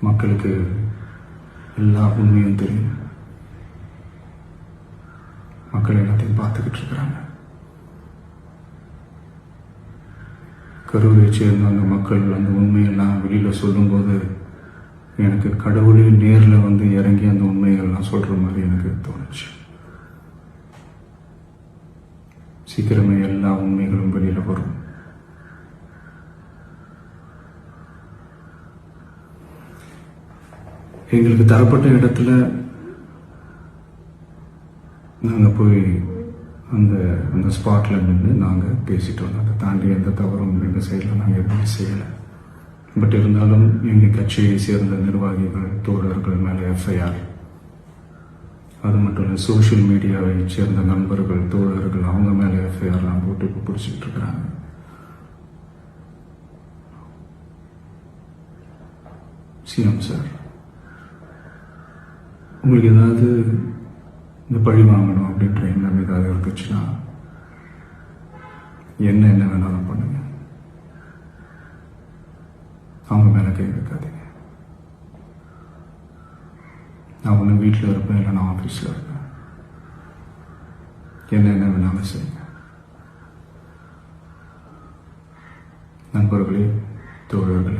மக்களுக்கு எல்லா உண்மையும் தெரியும். மக்கள் எல்லாத்தையும் பார்த்துக்கிட்டு இருக்கிறாங்க. கரூரை சேர்ந்த அந்த மக்கள் அந்த உண்மையெல்லாம் வெளியில் சொல்லும்போது எனக்கு கடவுளே நேரில் வந்து இறங்கி அந்த உண்மைகள்லாம் சொல்கிற மாதிரி எனக்கு தோணுச்சு. சீக்கிரமே எல்லா உண்மைகளும் வெளியில் வரும். எங்களுக்கு தரப்பட்ட இடத்துல நாங்கள் போய் அந்த ஸ்பாட்டில் நின்று நாங்கள் பேசிட்டு வந்தோம். அதை தாண்டி எந்த தவறும் எங்கள் சைடில் நாங்கள் எதுவுமே செய்யலை. பட் இருந்தாலும் எங்கள் கட்சியை சேர்ந்த நிர்வாகிகள் தோழர்கள் மேலே எஃப்ஐஆர், அது மட்டும் இல்லை சோஷியல் மீடியாவை சேர்ந்த நண்பர்கள் தோழர்கள் அவங்க மேலே எஃப்ஐஆர்லாம் போட்டு இப்போ பிடிச்சிட்டு இருக்கிறாங்க. சிஎம் சார், உங்களுக்கு ஏதாவது இந்த பழி வாங்கணும் அப்படின்ற எண்ணம் ஏதாவது இருந்துச்சுன்னா என்ன வேணாலும் பண்ணுங்க. அவங்க மேலே கை வைக்காதீங்க. நான் ஒன்று வீட்டில் இருப்பேன், இல்லை நான் ஆஃபீஸில் இருப்பேன். என்ன வேணாலும் செய்யுங்க. நண்பர்களே, தோழர்களே,